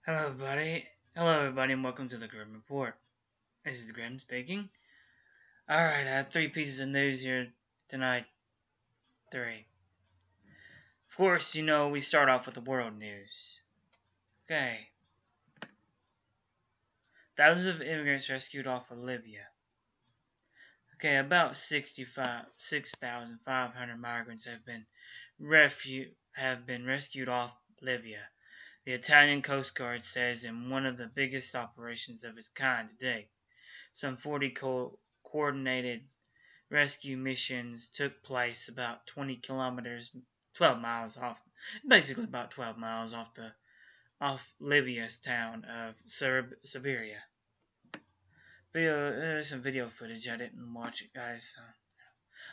Hello, everybody. Hello, everybody, and welcome to the Grim Report. This is Grim speaking. Alright, I have 3 pieces of news here tonight. 3. Of course, we start off with the world news. Okay. Thousands of immigrants rescued off of Libya. Okay, about 6,500 migrants have been rescued off Libya. The Italian Coast Guard says in one of the biggest operations of its kind to date. Some 40 coordinated rescue missions took place about 20 kilometers, 12 miles off, basically about 12 miles off Libya's town of Siberia. There's some video footage. I didn't watch it, guys.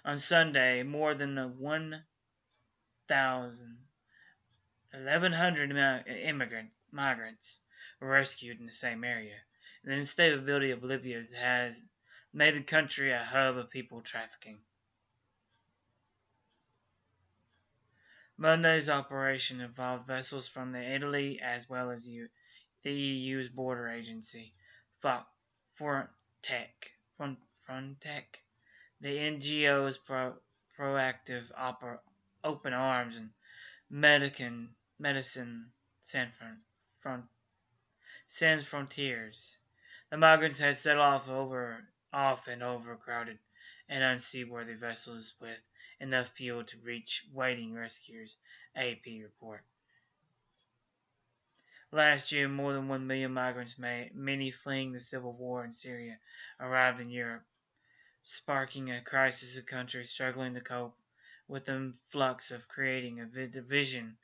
On Sunday, more than 1,100 migrants were rescued in the same area. The instability of Libya has made the country a hub of people trafficking. Monday's operation involved vessels from Italy as well as the EU's border agency, Frontec. The NGO's proactive Open Arms and Medicine Sans Frontiers. The migrants had set off in overcrowded and unseaworthy vessels with enough fuel to reach waiting rescuers, R.i.p report. Last year, more than 1 million migrants, many fleeing the civil war in Syria, arrived in Europe, sparking a crisis of countries struggling to cope with the flux of creating a division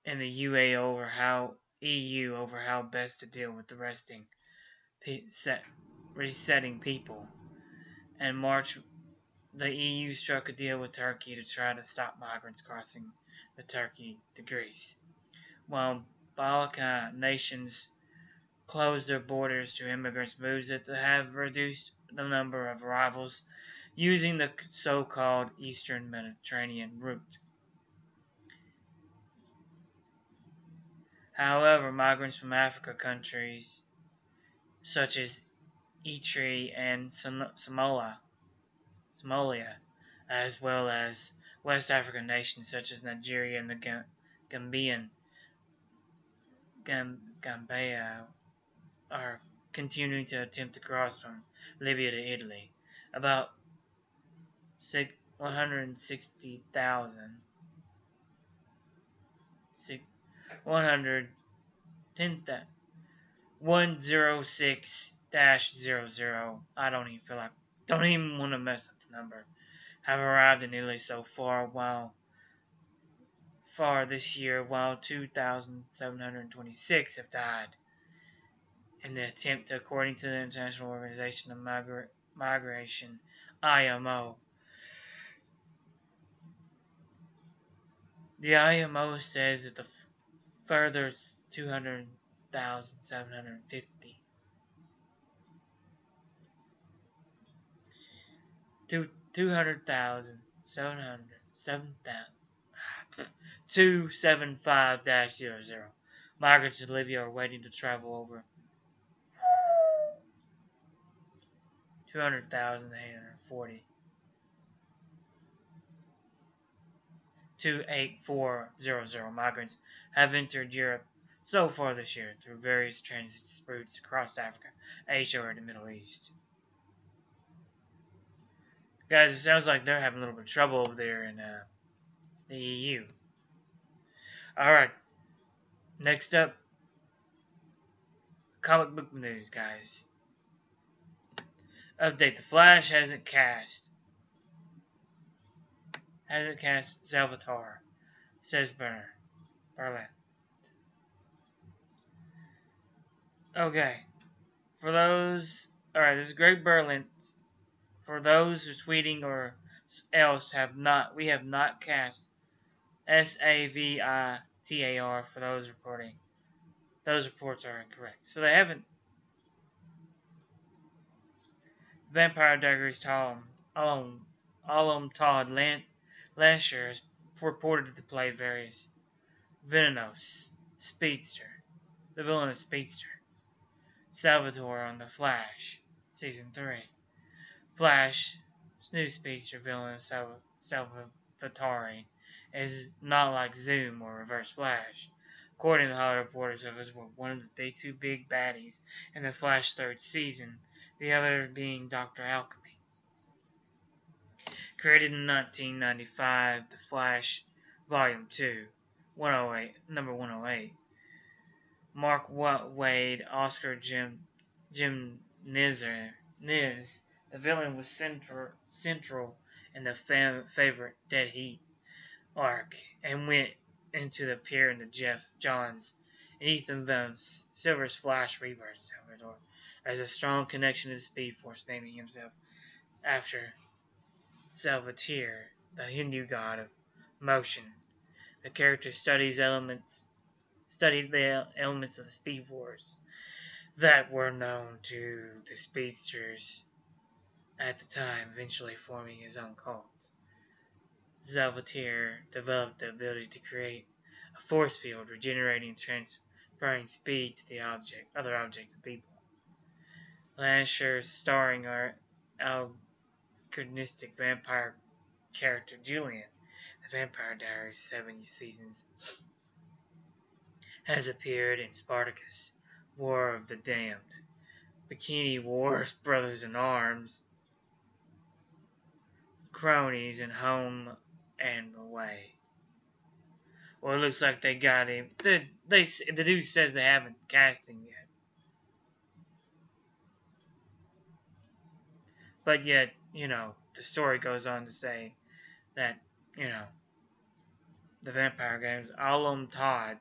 in the EU over how best to deal with the resetting people. In March, the EU struck a deal with Turkey to try to stop migrants crossing the Turkey to Greece, while Balkan nations closed their borders to immigrants, moves that have reduced the number of arrivals using the so-called Eastern Mediterranean route. However, migrants from African countries such as Eritrea and Somalia, as well as West African nations such as Nigeria and the Gambia, are continuing to attempt to cross from Libya to Italy. About 160,000 106-00. I don't even want to mess up the number. Have arrived in Italy so far this year, while 2,726 have died in the attempt, according to the International Organization of Migration, IMO. The IMO says that the further 200,750 275-00 migrants to Libya are waiting to travel over 200,840 28400 migrants have entered Europe so far this year through various transit routes across Africa, Asia, or the Middle East. Guys, it sounds like they're having a little bit of trouble over there in the EU. Alright, next up, comic book news, guys. Update: The Flash hasn't cast Salvatore, says Berlin. Okay, this is Greg Berlin. For those who tweeting or else we have not cast Savitar for those reporting. Those reports are incorrect. So they haven't. Vampire Diaries Alum Todd Lasher is reported to play various Venomous Speedster. the villainous speedster. Salvatore on The Flash, Season 3. Flash, new speedster villain Salvatore, is not like Zoom or Reverse Flash. According to Hollywood reporters, it was one of the two big baddies in the Flash third season, the other being Dr. Alchemy. Created in 1995, The Flash, Volume 2, 108, number 108. Mark Waid, Oscar Jim Niz, the villain was central in the favorite Dead Heat arc and went into the appear in the Jeff Johns and Ethan Van Silver's Flash Rebirth Salvador as a strong connection to the Speed Force, naming himself after Salvatore, the Hindu god of motion. The character studied the elements of the Speed Force that were known to the speedsters at the time, eventually forming his own cult. Salvatore developed the ability to create a force field, regenerating and transferring speed to the other objects and people. Lasher, starring our antagonistic vampire character Julian, The Vampire Diaries 7 seasons, has appeared in Spartacus, War of the Damned, Bikini Wars, Brothers in Arms, Cronies, and Home and Away. Well, it looks like they got him. The dude says they haven't cast him yet. But yet, the story goes on to say that, the Vampire Games, Alum Todd,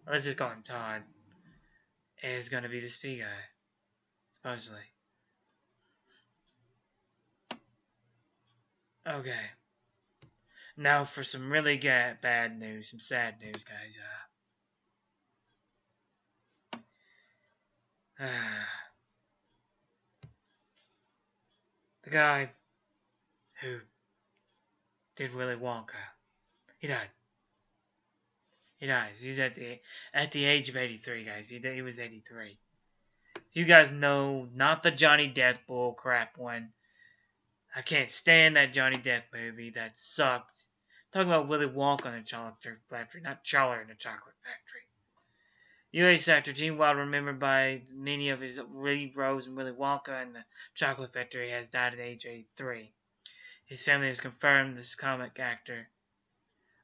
let's just call him Todd, is going to be the speed guy, supposedly. Okay. Now for some really bad news, some sad news, guys. The guy who did Willy Wonka, he died. He dies. He's at the age of 83, guys. He was 83. You guys know, not the Johnny Depp bull crap one. I can't stand that Johnny Depp movie. That sucked. Talking about Willy Wonka in the Chocolate Factory, not Charlie in the Chocolate Factory. U.S. actor Gene Wilder, remembered by many of his lead roles in Willy Wonka and the Chocolate Factory, has died at age 83. His family has confirmed this comic actor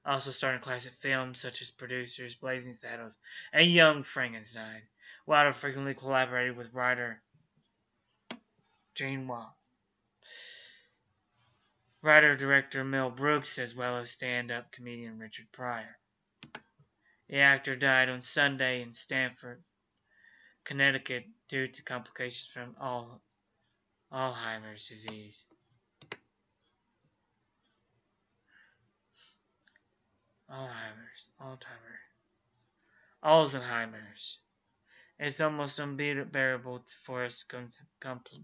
also starred in classic films such as Producers, Blazing Saddles, and Young Frankenstein. Wilder frequently collaborated with writer Gene Wilder, writer-director Mel Brooks, as well as stand-up comedian Richard Pryor. The actor died on Sunday in Stamford, Connecticut, due to complications from Alzheimer's disease. Alzheimer's. It's almost unbearable for us to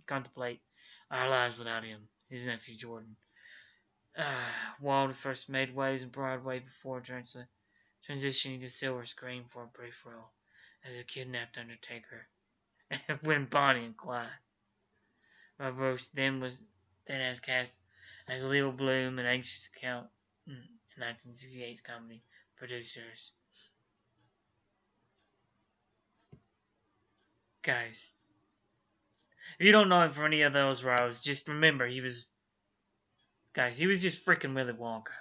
contemplate our lives without him, his nephew Jordan. Wilder first made waves on Broadway before transitioning to silver screen for a brief role as a kidnapped Undertaker when Bonnie and Clyde. Bob Roach then as cast as Leo Bloom in Anxious Account in 1968's comedy Producers. Guys, if you don't know him for any of those roles, just remember he was just freaking Willy Wonka.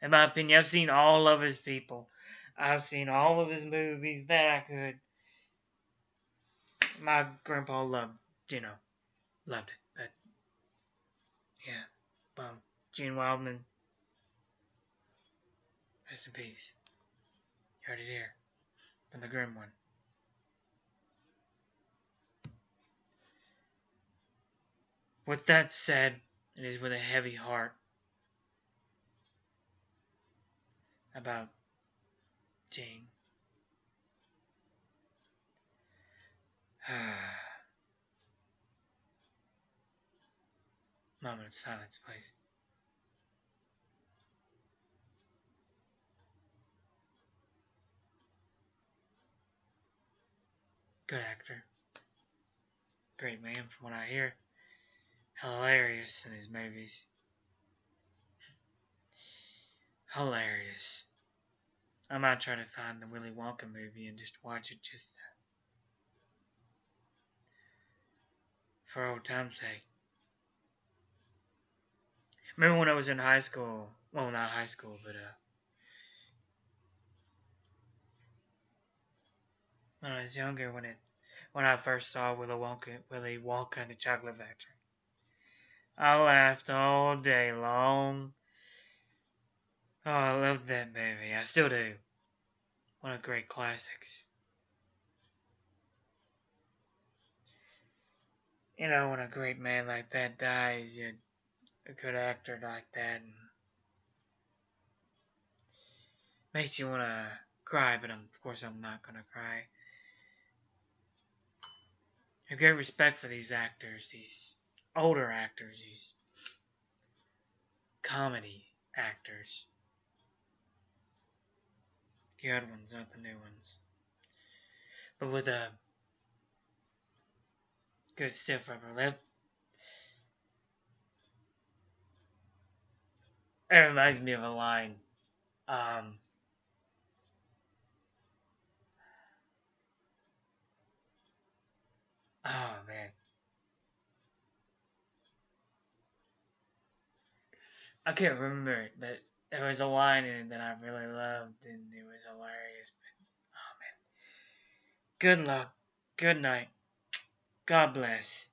In my opinion, I've seen all of his people. I've seen all of his movies that I could. My grandpa loved it. But, yeah. Well, Gene Wildman, rest in peace. You heard it here. From the grim one. With that said, it is with a heavy heart about Jane. Moment of silence, please. Good actor. Great man, from what I hear. Hilarious in his movies. Hilarious. I might try to find the Willy Wonka movie and just watch it just for old time's sake. Remember when I was in high school? Well, not high school, but when I was younger, when I first saw Willy Wonka and the Chocolate Factory, I laughed all day long. Oh, I loved that movie. I still do. One of the great classics. You know, when a great man like that dies, a good actor like that, and makes you want to cry, but of course I'm not going to cry. I have great respect for these actors, these older actors, these comedy actors. Good ones, not the new ones. But with a good stiff upper lip. It reminds me of a line. Oh man. I can't remember it, but there was a line in it that I really loved and it was hilarious. But oh man. Good luck. Good night. God bless.